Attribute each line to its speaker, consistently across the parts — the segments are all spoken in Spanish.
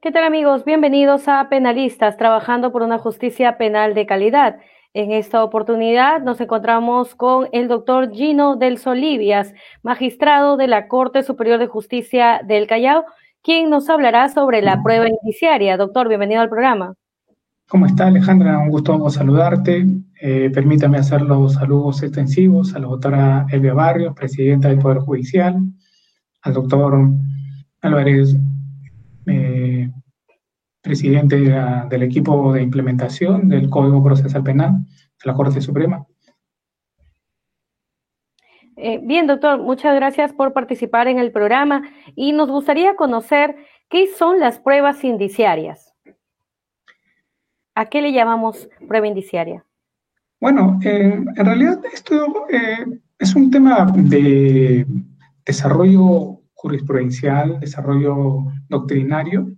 Speaker 1: ¿Qué tal amigos? Bienvenidos a Penalistas, trabajando por una justicia penal de calidad. En esta oportunidad nos encontramos con el doctor Gino del Solivias, magistrado de la Corte Superior de Justicia del Callao, quien nos hablará sobre la prueba indiciaria. Doctor, bienvenido al programa.
Speaker 2: ¿Cómo está, Alejandra? Un gusto saludarte. Permítame hacer los saludos extensivos a la doctora Elvia Barrios, presidenta del Poder Judicial, al doctor Álvarez, eh, presidente del equipo de implementación del Código Procesal Penal de la Corte Suprema.
Speaker 1: Bien, doctor, muchas gracias por participar en el programa y nos gustaría conocer qué son las pruebas indiciarias. ¿A qué le llamamos prueba indiciaria?
Speaker 2: Bueno, en realidad esto es un tema de desarrollo jurisprudencial, desarrollo doctrinario.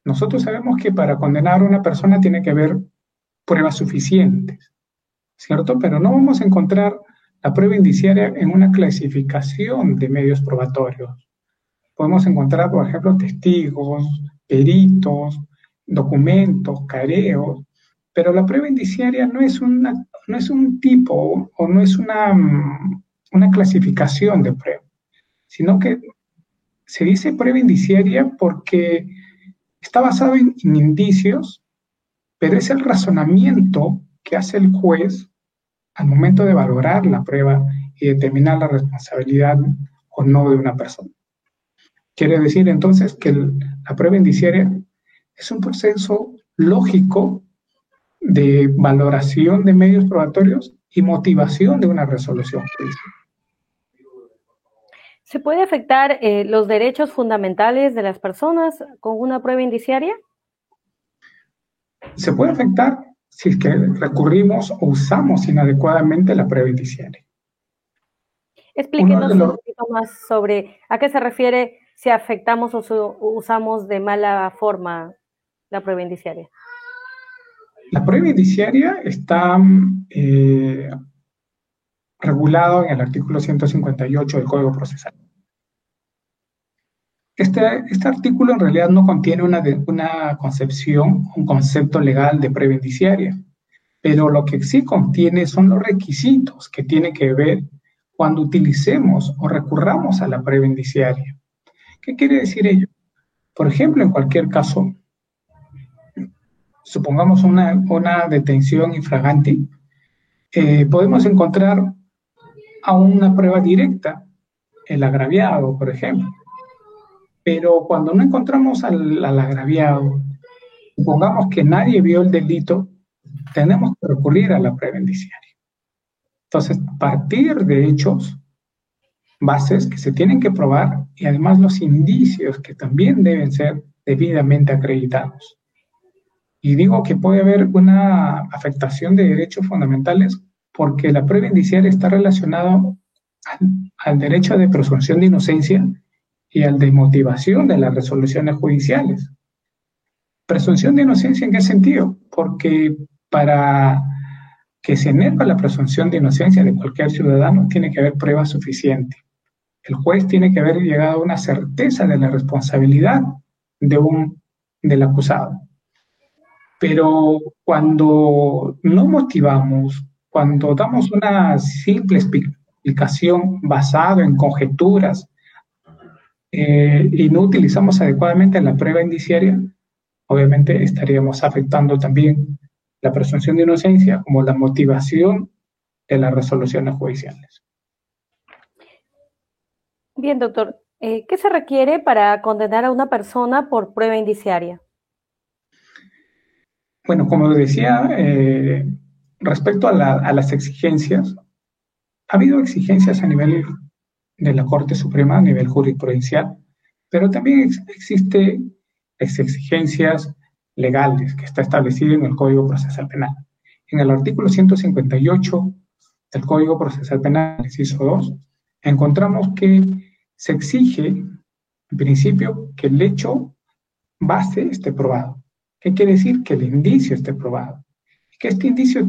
Speaker 2: Nosotros sabemos que para condenar a una persona tiene que haber pruebas suficientes, ¿cierto? Pero no vamos a encontrar la prueba indiciaria en una clasificación de medios probatorios. Podemos encontrar, por ejemplo, testigos, peritos, documentos, careos, pero la prueba indiciaria no es un tipo o no es una clasificación de prueba, sino que se dice prueba indiciaria porque está basado en indicios, pero es el razonamiento que hace el juez al momento de valorar la prueba y determinar la responsabilidad o no de una persona. Quiere decir entonces que la prueba indiciaria es un proceso lógico de valoración de medios probatorios y motivación de una resolución judicial.
Speaker 1: ¿Se puede afectar los derechos fundamentales de las personas con una prueba indiciaria?
Speaker 2: Se puede afectar si es que recurrimos o usamos inadecuadamente la prueba indiciaria.
Speaker 1: Explíquenos un poquito más sobre a qué se refiere si afectamos o usamos de mala forma la prueba indiciaria.
Speaker 2: La prueba indiciaria está regulado en el artículo 158 del Código Procesal. Este artículo en realidad no contiene una concepción, un concepto legal de prueba indiciaria, pero lo que sí contiene son los requisitos que tienen que ver cuando utilicemos o recurramos a la prueba indiciaria. ¿Qué quiere decir ello? Por ejemplo, en cualquier caso, supongamos una detención infraganti, podemos encontrar a una prueba directa, el agraviado, por ejemplo. Pero cuando no encontramos al agraviado, supongamos que nadie vio el delito, tenemos que recurrir a la prueba indiciaria. Entonces, partir de hechos, bases que se tienen que probar y además los indicios que también deben ser debidamente acreditados. Y digo que puede haber una afectación de derechos fundamentales porque la prueba indiciaria está relacionada al derecho de presunción de inocencia y al de motivación de las resoluciones judiciales. ¿Presunción de inocencia en qué sentido? Porque para que se enerva la presunción de inocencia de cualquier ciudadano tiene que haber prueba suficiente. El juez tiene que haber llegado a una certeza de la responsabilidad del acusado. Pero cuando no motivamos, cuando damos una simple explicación basada en conjeturas y no utilizamos adecuadamente la prueba indiciaria, obviamente estaríamos afectando también la presunción de inocencia como la motivación de las resoluciones judiciales.
Speaker 1: Bien, doctor. ¿Qué se requiere para condenar a una persona por prueba indiciaria?
Speaker 2: Bueno, como decía, respecto a las exigencias, ha habido exigencias a nivel de la Corte Suprema, a nivel jurisprudencial, pero también existen exigencias legales que está establecido en el Código Procesal Penal. En el artículo 158 del Código Procesal Penal, inciso 2, encontramos que se exige, en principio, que el hecho base esté probado. ¿Qué quiere decir? Que el indicio esté probado. Que este indicio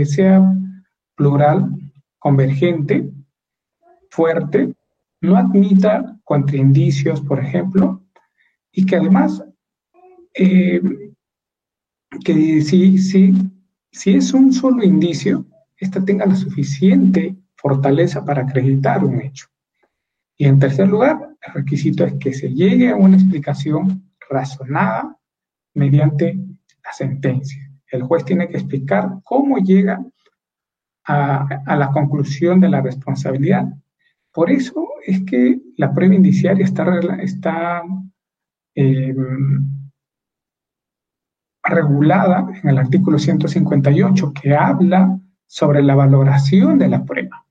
Speaker 2: sea plural, convergente, fuerte, no admita contraindicios, por ejemplo, y que además eh, que si es un solo indicio, ésta tenga la suficiente fortaleza para acreditar un hecho. Y en tercer lugar, el requisito es que se llegue a una explicación razonada mediante la sentencia. El juez tiene que explicar cómo llega a la conclusión de la responsabilidad. Por eso es que la prueba indiciaria está eh, regulada en el artículo 158, que habla sobre la valoración de la prueba.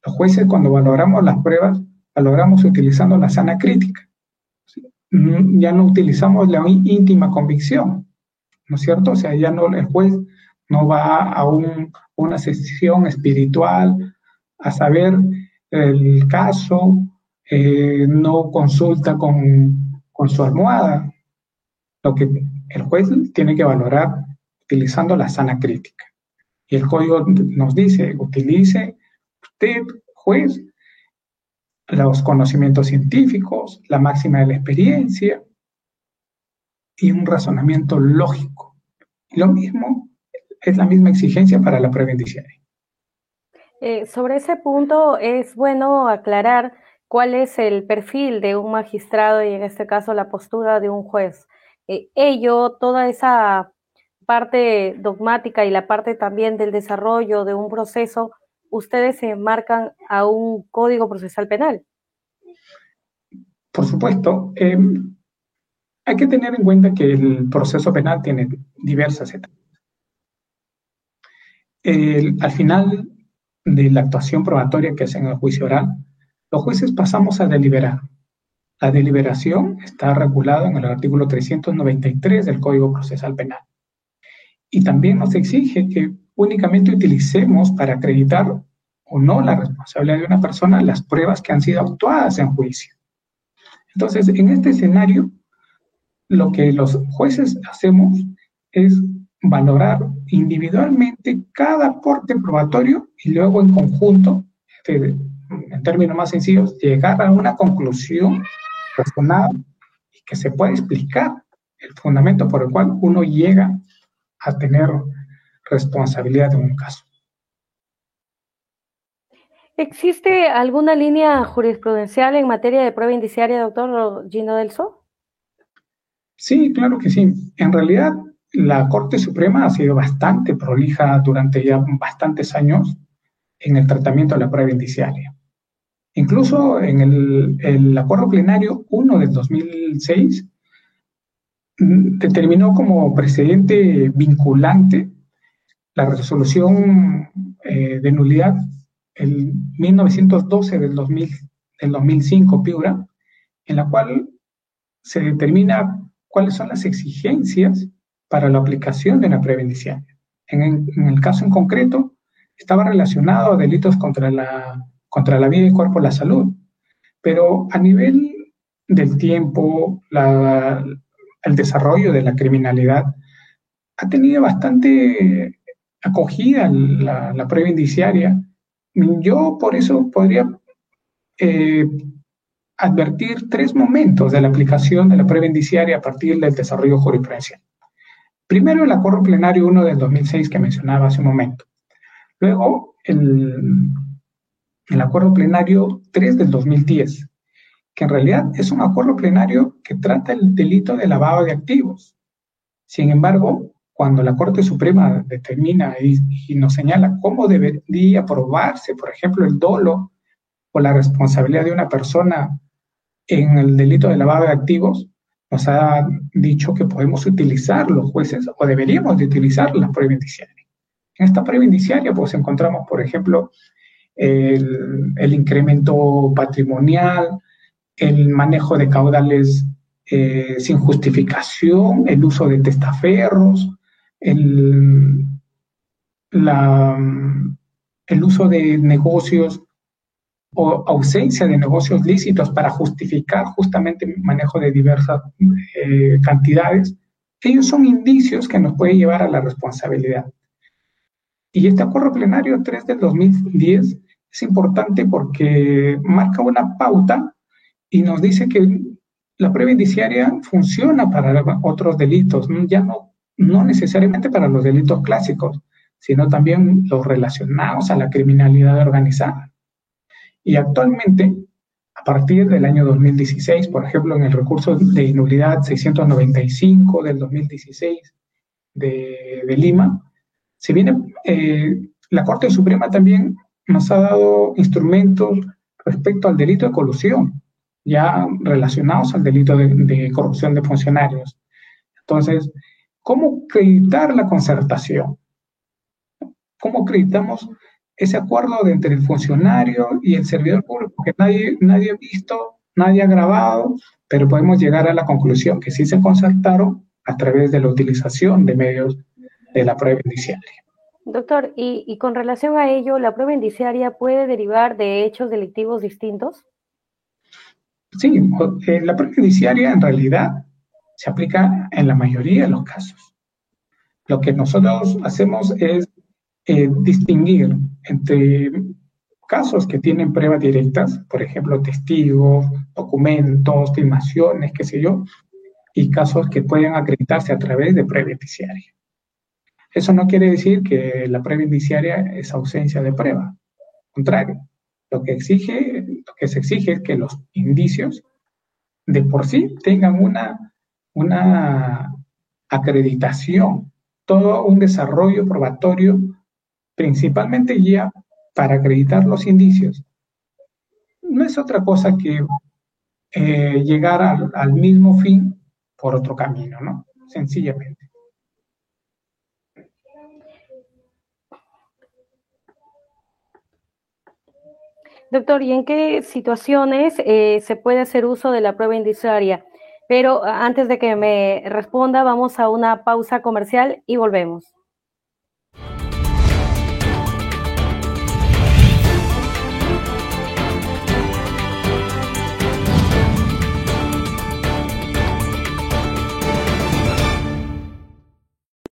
Speaker 2: Los jueces, cuando valoramos las pruebas, valoramos utilizando la sana crítica. ¿Sí? Ya no utilizamos la íntima convicción, ¿no es cierto? O sea, ya no, el juez no va a una sesión espiritual a saber el caso, no consulta con su almohada. Lo que el juez tiene que valorar utilizando la sana crítica. Y el código nos dice, utilice usted, juez, los conocimientos científicos, la máxima de la experiencia y un razonamiento lógico. Lo mismo, es la misma exigencia para la prueba indiciaria.
Speaker 1: Sobre ese punto es bueno aclarar cuál es el perfil de un magistrado y en este caso la postura de un juez. Toda esa parte dogmática y la parte también del desarrollo de un proceso, ustedes se enmarcan a un código procesal penal.
Speaker 2: Por supuesto, hay que tener en cuenta que el proceso penal tiene diversas etapas. Al final de la actuación probatoria que es en el juicio oral, los jueces pasamos a deliberar. La deliberación está regulada en el artículo 393 del Código Procesal Penal. Y también nos exige que únicamente utilicemos para acreditar o no la responsabilidad de una persona las pruebas que han sido actuadas en juicio. Entonces, en este escenario, lo que los jueces hacemos es valorar individualmente cada aporte probatorio y luego en conjunto, en términos más sencillos, llegar a una conclusión razonada y que se pueda explicar el fundamento por el cual uno llega a tener responsabilidad en un caso.
Speaker 1: ¿Existe alguna línea jurisprudencial en materia de prueba indiciaria, doctor Gino Del So?
Speaker 2: Sí, claro que sí. En realidad, la Corte Suprema ha sido bastante prolija durante ya bastantes años en el tratamiento de la prueba indiciaria. Incluso en el Acuerdo Plenario 1 del 2006 determinó como precedente vinculante la resolución de nulidad el 1912 del 2005, Piura, en la cual se determina cuáles son las exigencias para la aplicación de una prueba indiciaria. En el caso en concreto, estaba relacionado a delitos contra la vida y cuerpo, la salud, pero a nivel del tiempo, el desarrollo de la criminalidad ha tenido bastante acogida la prueba indiciaria. Yo por eso podría advertir tres momentos de la aplicación de la prueba indiciaria a partir del desarrollo jurisprudencial. Primero, el Acuerdo Plenario 1 del 2006 que mencionaba hace un momento. Luego, el Acuerdo Plenario 3 del 2010, que en realidad es un acuerdo plenario que trata el delito de lavado de activos. Sin embargo, cuando la Corte Suprema determina y nos señala cómo debería probarse, por ejemplo, el dolo o la responsabilidad de una persona en el delito de lavado de activos, nos ha dicho que podemos utilizar los jueces o deberíamos de utilizar la prueba indiciaria. En esta prueba indiciaria pues encontramos, por ejemplo, el incremento patrimonial, el manejo de caudales sin justificación, el uso de testaferros, el uso de negocios o ausencia de negocios lícitos para justificar justamente el manejo de diversas cantidades. Ellos son indicios que nos pueden llevar a la responsabilidad. Y este Acuerdo Plenario 3 del 2010 es importante porque marca una pauta y nos dice que la prueba indiciaria funciona para otros delitos, ya no necesariamente para los delitos clásicos, sino también los relacionados a la criminalidad organizada. Y actualmente, a partir del año 2016, por ejemplo, en el recurso de nulidad 695 del 2016 de Lima, se viene, la Corte Suprema también nos ha dado instrumentos respecto al delito de colusión, ya relacionados al delito de corrupción de funcionarios. Entonces, ¿cómo acreditar la concertación? ¿Cómo acreditamos ese acuerdo entre el funcionario y el servidor público? Que nadie ha visto, nadie ha grabado, pero podemos llegar a la conclusión que sí se concertaron a través de la utilización de medios de la prueba indiciaria.
Speaker 1: Doctor, y con relación a ello, ¿la prueba indiciaria puede derivar de hechos delictivos distintos?
Speaker 2: Sí, la prueba indiciaria en realidad se aplica en la mayoría de los casos. Lo que nosotros hacemos es distinguir entre casos que tienen pruebas directas, por ejemplo, testigos, documentos, filmaciones, qué sé yo, y casos que pueden acreditarse a través de prueba indiciaria. Eso no quiere decir que la prueba indiciaria es ausencia de prueba. Al contrario, lo que se exige es que los indicios de por sí tengan una acreditación, todo un desarrollo probatorio, principalmente ya para acreditar los indicios. No es otra cosa que llegar al mismo fin por otro camino, ¿no? Sencillamente.
Speaker 1: Doctor, ¿y en qué situaciones se puede hacer uso de la prueba indiciaria? Pero antes de que me responda, vamos a una pausa comercial y volvemos.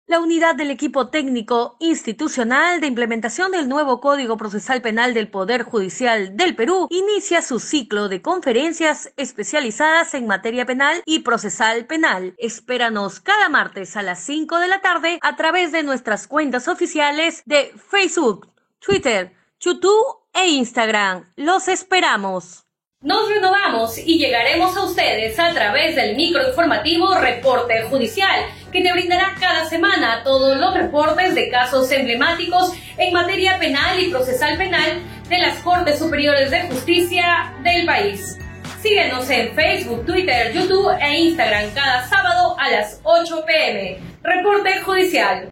Speaker 3: La unidad del equipo técnico institucional de implementación del nuevo Código Procesal Penal del Poder Judicial del Perú inicia su ciclo de conferencias especializadas en materia penal y procesal penal. Espéranos cada martes a las 5 de la tarde a través de nuestras cuentas oficiales de Facebook, Twitter, YouTube e Instagram. ¡Los esperamos!
Speaker 4: Nos renovamos y llegaremos a ustedes a través del microinformativo Reporte Judicial, que te brindará cada semana todos los reportes de casos emblemáticos en materia penal y procesal penal de las Cortes Superiores de Justicia del país. Síguenos en Facebook, Twitter, YouTube e Instagram cada sábado a las 8 p.m. Reporte Judicial.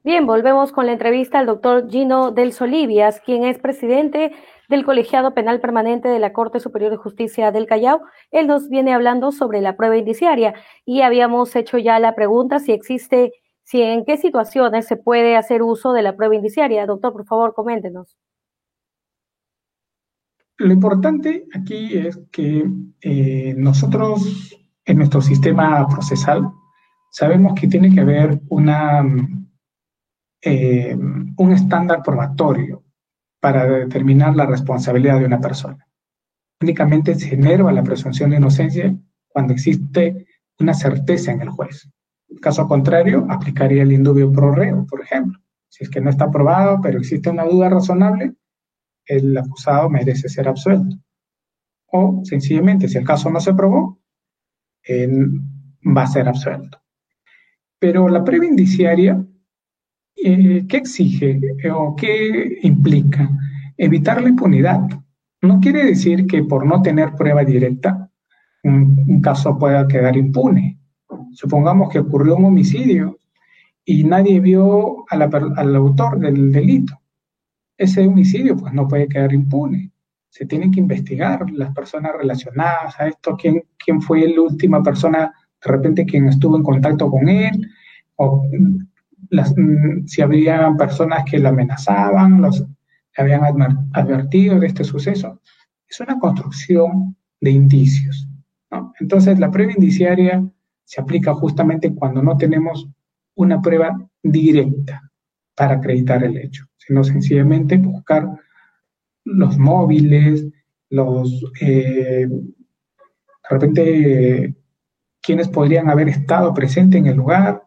Speaker 1: Bien, volvemos con la entrevista al doctor Gino del Solivias, quien es presidente del Colegiado Penal Permanente de la Corte Superior de Justicia del Callao. Él nos viene hablando sobre la prueba indiciaria y habíamos hecho ya la pregunta si en qué situaciones se puede hacer uso de la prueba indiciaria. Doctor, por favor, coméntenos.
Speaker 2: Lo importante aquí es que nosotros en nuestro sistema procesal sabemos que tiene que haber un estándar probatorio para determinar la responsabilidad de una persona. Únicamente se enerva la presunción de inocencia cuando existe una certeza en el juez. En caso contrario, aplicaría el indubio pro reo, por ejemplo. Si es que no está probado, pero existe una duda razonable, el acusado merece ser absuelto. O, sencillamente, si el caso no se probó, va a ser absuelto. Pero la prueba indiciaria, ¿qué exige o qué implica? Evitar la impunidad. No quiere decir que por no tener prueba directa un caso pueda quedar impune. Supongamos que ocurrió un homicidio y nadie vio al autor del delito. Ese homicidio pues no puede quedar impune. Se tienen que investigar las personas relacionadas a esto, quién fue la última persona de repente quien estuvo en contacto con él, o si había personas que lo amenazaban, le habían advertido de este suceso. Es una construcción de indicios, ¿no? Entonces, la prueba indiciaria se aplica justamente cuando no tenemos una prueba directa para acreditar el hecho, sino sencillamente buscar los móviles, de repente, quienes podrían haber estado presentes en el lugar.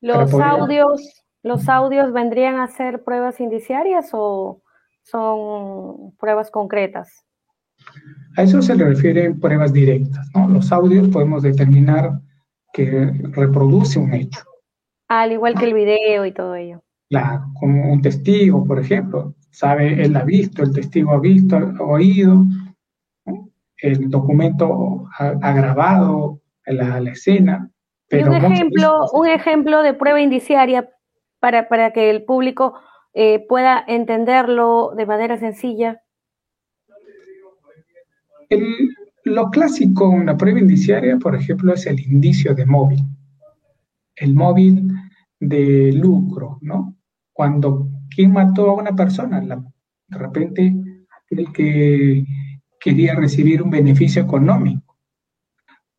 Speaker 1: ¿Los audios vendrían a ser pruebas indiciarias o son pruebas concretas?
Speaker 2: A eso se le refieren pruebas directas, ¿no? Los audios podemos determinar que reproduce un hecho.
Speaker 1: Al igual que el video y todo ello.
Speaker 2: Claro, como un testigo, por ejemplo, sabe, él ha visto, el testigo ha visto, ha oído, ¿no? El documento ha grabado la escena. Pero
Speaker 1: y un ejemplo de prueba indiciaria para que el público pueda entenderlo de manera sencilla.
Speaker 2: Lo clásico en la prueba indiciaria, por ejemplo, es el indicio de móvil. El móvil de lucro, ¿no? Cuando quien mató a una persona, de repente aquel que quería recibir un beneficio económico.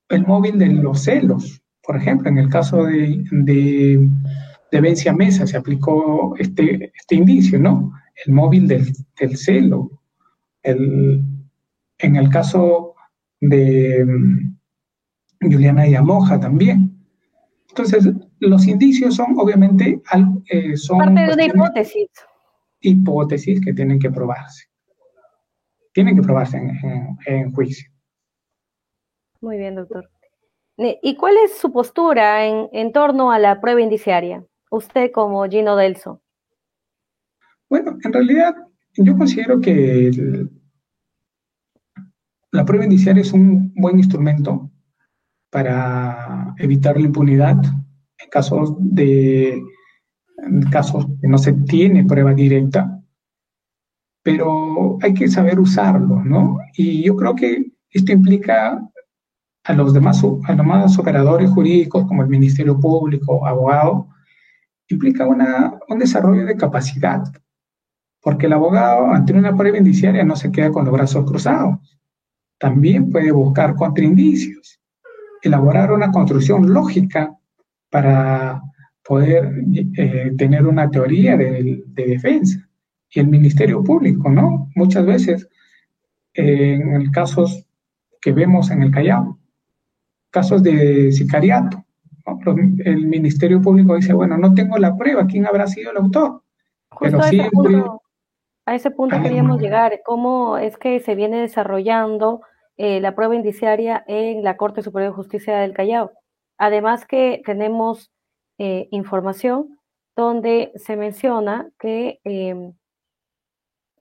Speaker 2: El móvil de los celos, por ejemplo, en el caso de Vencia Mesa se aplicó este indicio, ¿no? El móvil del celo. En el caso de Juliana Yamoja también. Entonces, los indicios son, obviamente, son
Speaker 1: parte de una hipótesis.
Speaker 2: Hipótesis que tienen que probarse. Tienen que probarse en juicio.
Speaker 1: Muy bien, doctor. ¿Y cuál es su postura en torno a la prueba indiciaria? Usted como Gino Delso.
Speaker 2: Bueno, en realidad, yo considero que la prueba indiciaria es un buen instrumento para evitar la impunidad en casos que no se tiene prueba directa, pero hay que saber usarlo, ¿no? Y yo creo que esto implica a los demás operadores jurídicos, como el Ministerio Público, abogado, implica un desarrollo de capacidad, porque el abogado ante una prueba indiciaria no se queda con los brazos cruzados, también puede buscar contraindicios, elaborar una construcción lógica para poder tener una teoría de defensa. Y el Ministerio Público, ¿no? Muchas veces, en casos que vemos en el Callao, casos de sicariato, ¿no? El Ministerio Público dice, bueno, no tengo la prueba, ¿quién habrá sido el autor?
Speaker 1: Justo a ese punto queríamos llegar. ¿Cómo es que se viene desarrollando la prueba indiciaria en la Corte Superior de Justicia del Callao? Además que tenemos información donde se menciona que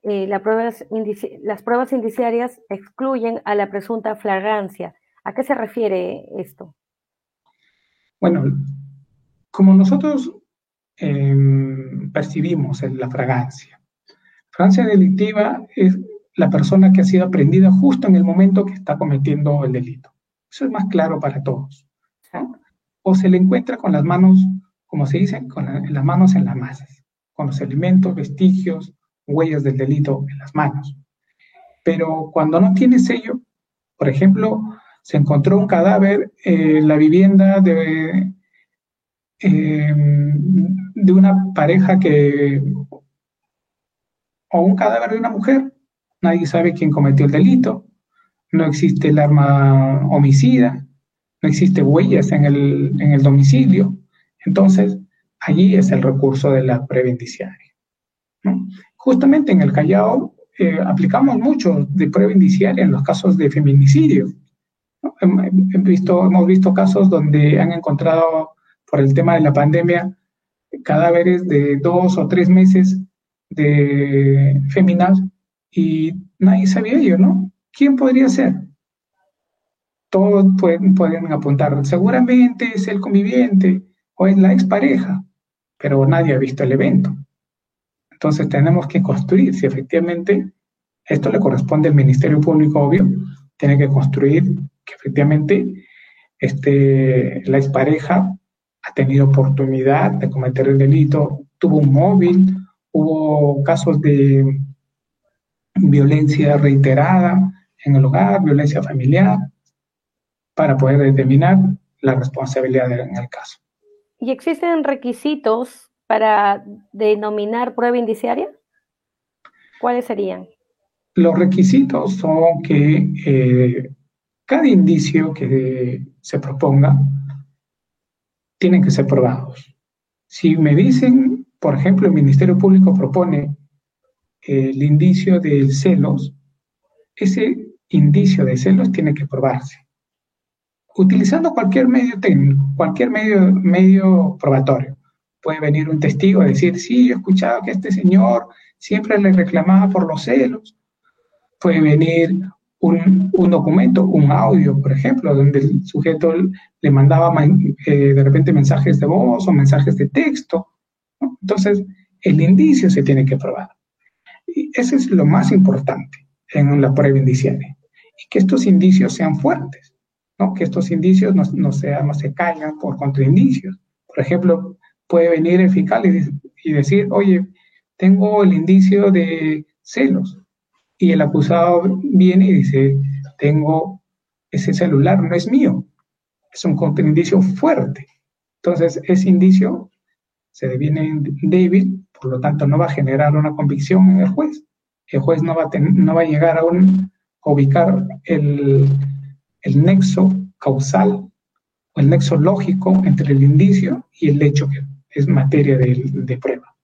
Speaker 1: las pruebas indiciarias excluyen a la presunta flagrancia. ¿A qué se refiere esto?
Speaker 2: Bueno, como nosotros percibimos la flagrancia delictiva es la persona que ha sido aprendida justo en el momento que está cometiendo el delito. Eso es más claro para todos, ¿no? O se le encuentra con las manos, como se dice, las manos en las masas, con los elementos, vestigios, huellas del delito en las manos. Pero cuando no tiene sello, por ejemplo, se encontró un cadáver en la vivienda de una pareja o un cadáver de una mujer, nadie sabe quién cometió el delito, no existe el arma homicida, no existe huellas en el domicilio, entonces allí es el recurso de la prueba indiciaria, ¿no? Justamente en el Callao aplicamos mucho de prueba indiciaria en los casos de feminicidio, ¿no? Hemos visto casos donde han encontrado, por el tema de la pandemia, cadáveres de 2 o 3 meses de féminas y nadie sabía ello, ¿no? ¿Quién podría ser? Todos pueden apuntar, seguramente es el conviviente o es la expareja, pero nadie ha visto el evento. Entonces tenemos que construir, si efectivamente esto le corresponde al Ministerio Público, obvio, tiene que construir que efectivamente la expareja ha tenido oportunidad de cometer el delito, tuvo un móvil, hubo casos de violencia reiterada en el hogar, violencia familiar, para poder determinar la responsabilidad en el caso.
Speaker 1: ¿Y existen requisitos para denominar prueba indiciaria? ¿Cuáles serían?
Speaker 2: Los requisitos son que cada indicio que se proponga tienen que ser probados. Si me dicen, por ejemplo, el Ministerio Público propone el indicio de celos, ese indicio de celos tiene que probarse utilizando cualquier medio técnico, cualquier medio probatorio. Puede venir un testigo a decir, sí, yo he escuchado que este señor siempre le reclamaba por los celos. Puede venir un documento, un audio, por ejemplo, donde el sujeto le mandaba de repente mensajes de voz o mensajes de texto, ¿no? Entonces, el indicio se tiene que probar. Y eso es lo más importante en la prueba indiciaria. Y que estos indicios sean fuertes, ¿no? Que estos indicios no se caigan por contraindicios. Por ejemplo, puede venir el fiscal y decir, oye, tengo el indicio de celos. Y el acusado viene y dice, tengo ese celular, no es mío. Es un contraindicio fuerte. Entonces, ese indicio se deviene débil, por lo tanto, no va a generar una convicción en el juez. El juez no va a llegar a ubicar el nexo causal o el nexo lógico entre el indicio y el hecho que es materia de prueba.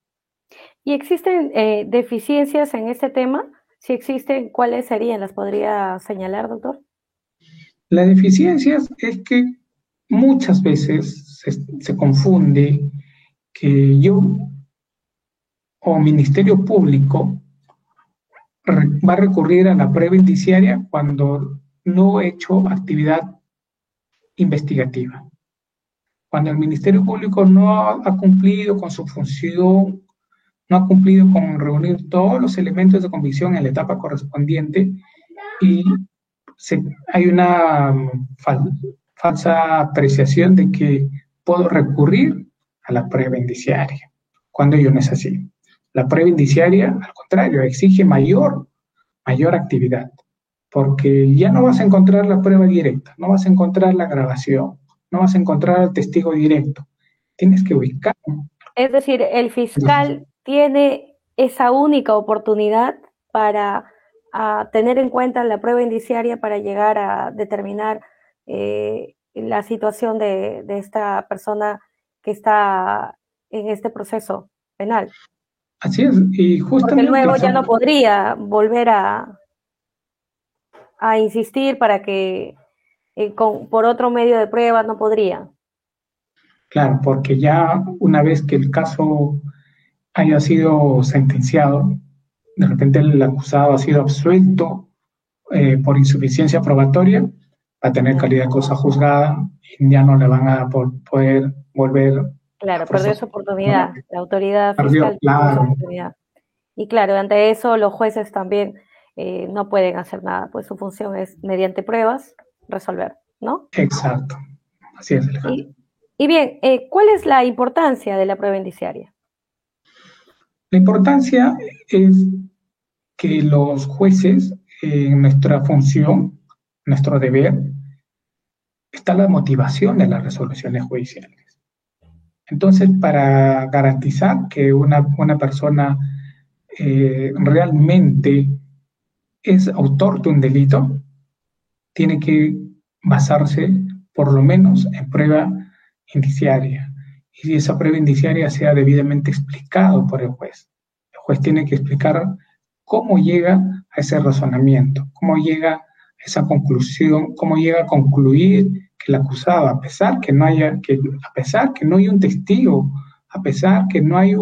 Speaker 1: ¿Y existen deficiencias en este tema? Si existen, ¿cuáles serían? ¿Las podría señalar, doctor?
Speaker 2: La deficiencia es que muchas veces se confunde que yo o Ministerio Público va a recurrir a la prueba indiciaria cuando no he hecho actividad investigativa. Cuando el Ministerio Público no ha cumplido con su función, no ha cumplido con reunir todos los elementos de convicción en la etapa correspondiente y hay una falsa apreciación de que puedo recurrir a la prueba indiciaria, cuando ello no es así. La prueba indiciaria, al contrario, exige mayor actividad, porque ya no vas a encontrar la prueba directa, no vas a encontrar la grabación, no vas a encontrar al testigo directo. Tienes que ubicar.
Speaker 1: Es decir, el fiscal tiene esa única oportunidad para tener en cuenta la prueba indiciaria para llegar a determinar la situación de esta persona que está en este proceso penal.
Speaker 2: Así es, y justamente...
Speaker 1: Porque luego ya no podría volver a insistir para que por otro medio de prueba no podría.
Speaker 2: Claro, porque ya una vez que el caso haya sido sentenciado, de repente el acusado ha sido absuelto por insuficiencia probatoria, va a tener calidad de cosa juzgada y ya no le van a poder volver.
Speaker 1: Claro, perdió esa oportunidad, la autoridad
Speaker 2: claro.
Speaker 1: fiscal perdió esa oportunidad. Y claro, ante eso los jueces también no pueden hacer nada, pues su función es, mediante pruebas, resolver, ¿no?
Speaker 2: Exacto, así es, Alejandro.
Speaker 1: Y bien, ¿cuál es la importancia de la prueba indiciaria?
Speaker 2: La importancia es que los jueces, en nuestra función, nuestro deber, está la motivación de las resoluciones judiciales. Entonces, para garantizar que una persona realmente es autor de un delito, tiene que basarse por lo menos en prueba indiciaria. Y si esa prueba indiciaria sea debidamente explicado por el juez. El juez tiene que explicar cómo llega a ese razonamiento, cómo llega a esa conclusión, cómo llega a concluir que el acusado, a pesar que no hay un testigo, a pesar que no hay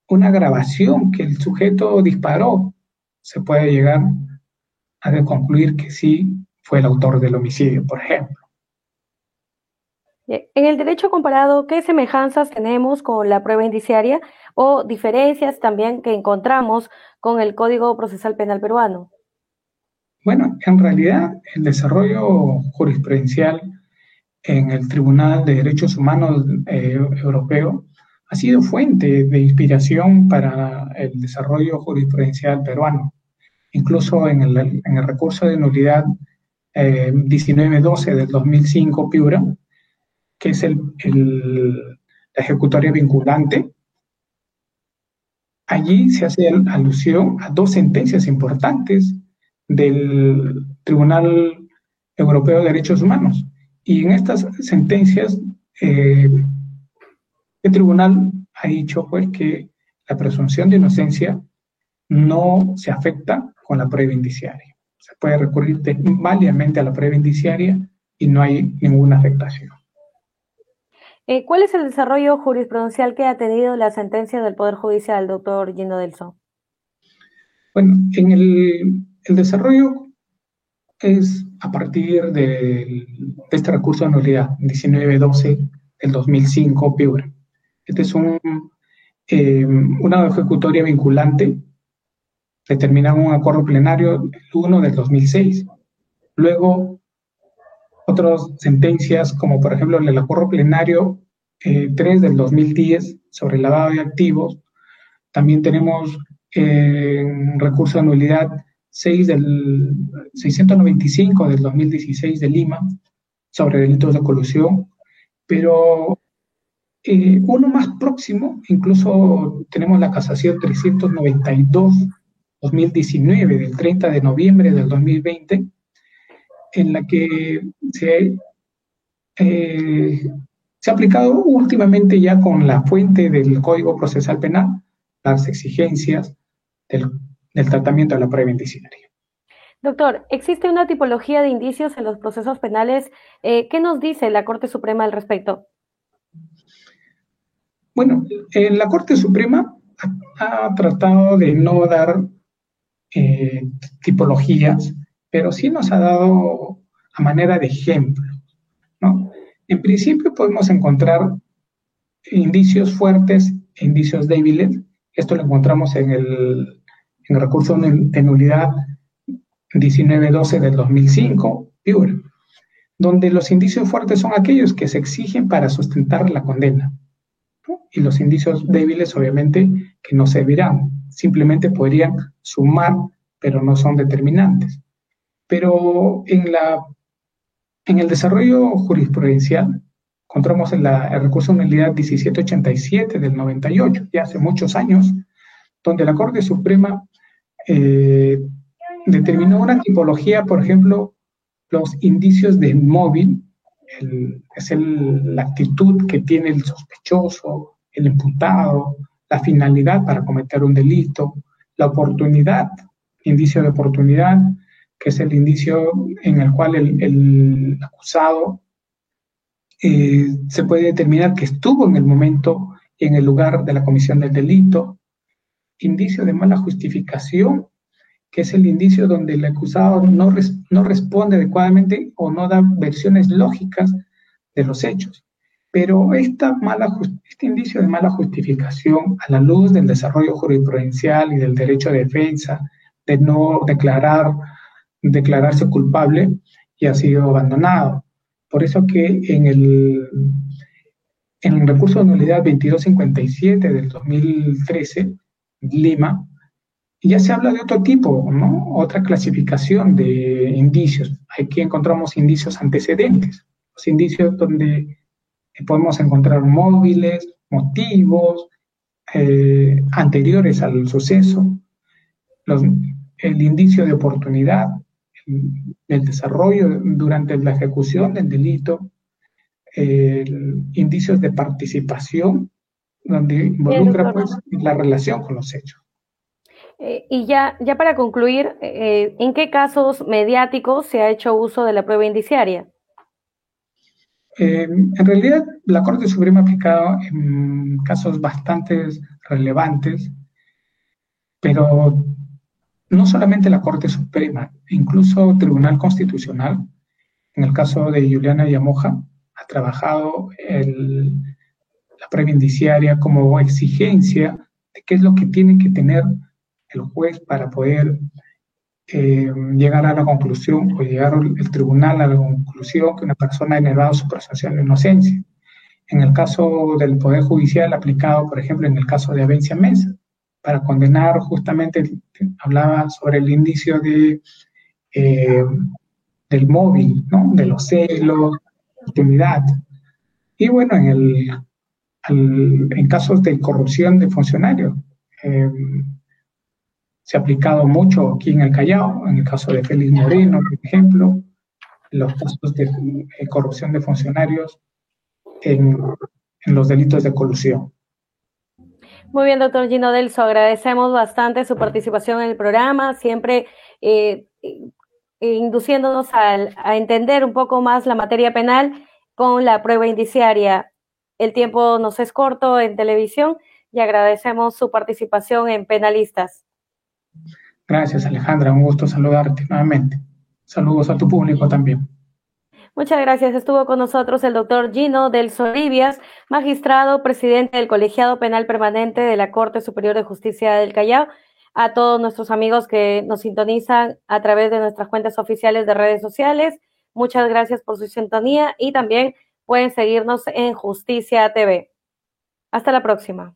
Speaker 2: una grabación que el sujeto disparó, se puede llegar a concluir que sí fue el autor del homicidio, por ejemplo.
Speaker 1: En el derecho comparado, ¿qué semejanzas tenemos con la prueba indiciaria o diferencias también que encontramos con el Código Procesal Penal peruano?
Speaker 2: Bueno, en realidad el desarrollo jurisprudencial en el Tribunal de Derechos Humanos Europeo ha sido fuente de inspiración para el desarrollo jurisprudencial peruano. Incluso en el recurso de nulidad 1912 del 2005, Piura, que es la ejecutoria vinculante, allí se hace alusión a dos sentencias importantes del Tribunal Europeo de Derechos Humanos. Y en estas sentencias, el tribunal ha dicho pues que la presunción de inocencia no se afecta con la prueba indiciaria. Se puede recurrir válidamente a la prueba indiciaria y no hay ninguna afectación.
Speaker 1: ¿Cuál es el desarrollo jurisprudencial que ha tenido la sentencia del Poder Judicial, doctor Gino Del So?
Speaker 2: Bueno, en el desarrollo es a partir de este recurso de nulidad 1912 del 2005, Piura. Este es una ejecutoria vinculante determina un acuerdo plenario el 1 del 2006. Luego, otras sentencias, como por ejemplo el acuerdo plenario 3 del 2010 sobre el lavado de activos. También tenemos recurso de nulidad 695 del 2016 de Lima sobre delitos de colusión, pero uno más próximo, incluso tenemos la casación 392-2019 del 30 de noviembre del 2020, en la que se ha aplicado últimamente ya con la fuente del Código Procesal Penal las exigencias del tratamiento de la prueba indiciaria.
Speaker 1: Doctor, ¿existe una tipología de indicios en los procesos penales? ¿Qué nos dice la Corte Suprema al respecto?
Speaker 2: Bueno, la Corte Suprema ha tratado de no dar tipologías, pero sí nos ha dado a manera de ejemplo, ¿no? En principio podemos encontrar indicios fuertes e indicios débiles. Esto lo encontramos en el recurso de nulidad 1912 del 2005, Piura, donde los indicios fuertes son aquellos que se exigen para sustentar la condena, ¿no? Y los indicios débiles, obviamente, que no servirán, simplemente podrían sumar, pero no son determinantes. Pero en el desarrollo jurisprudencial encontramos el recurso de nulidad 1787 del 98, ya hace muchos años, donde la Corte Suprema determinó una tipología, por ejemplo, los indicios de móvil, la actitud que tiene el sospechoso, el imputado, la finalidad para cometer un delito, la oportunidad, indicio de oportunidad, que es el indicio en el cual el acusado se puede determinar que estuvo en el momento y en el lugar de la comisión del delito. Indicio de mala justificación, que es el indicio donde el acusado no responde adecuadamente o no da versiones lógicas de los hechos. Pero este indicio de mala justificación, a la luz del desarrollo jurisprudencial y del derecho de defensa, de no declararse culpable, ya ha sido abandonado. Por eso que en el recurso de nulidad 2257 del 2013, Lima, ya se habla de otro tipo, ¿no? Otra clasificación de indicios. Aquí encontramos indicios antecedentes, los indicios donde podemos encontrar móviles, motivos anteriores al suceso, el indicio de oportunidad, el desarrollo durante la ejecución del delito, indicios de participación, donde involucra pues la relación con los hechos.
Speaker 1: Y ya para concluir, ¿en qué casos mediáticos se ha hecho uso de la prueba indiciaria?
Speaker 2: En realidad, la Corte Suprema ha aplicado en casos bastante relevantes, pero no solamente la Corte Suprema, incluso el Tribunal Constitucional, en el caso de Juliana Yamoja, ha trabajado la prueba indiciaria como exigencia de qué es lo que tiene que tener el juez para poder llegar a la conclusión o llegar el tribunal a la conclusión que una persona ha denegado su presunción de inocencia. En el caso del Poder Judicial aplicado, por ejemplo, en el caso de Avencia Mesa, para condenar justamente, hablaba sobre el indicio del móvil, ¿no? De los celos, intimidad. Y bueno, en casos de corrupción de funcionarios, se ha aplicado mucho aquí en el Callao, en el caso de Félix Moreno, por ejemplo, los casos de corrupción de funcionarios en los delitos de colusión.
Speaker 1: Muy bien, doctor Gino Delso, agradecemos bastante su participación en el programa, siempre induciéndonos a entender un poco más la materia penal con la prueba indiciaria. El tiempo nos es corto en televisión y agradecemos su participación en Penalistas.
Speaker 2: Gracias, Alejandra, un gusto saludarte nuevamente. Saludos a tu público también.
Speaker 1: Muchas gracias. Estuvo con nosotros el doctor Gino Delso Livias, magistrado, presidente del Colegiado Penal Permanente de la Corte Superior de Justicia del Callao. A todos nuestros amigos que nos sintonizan a través de nuestras cuentas oficiales de redes sociales, muchas gracias por su sintonía y también pueden seguirnos en Justicia TV. Hasta la próxima.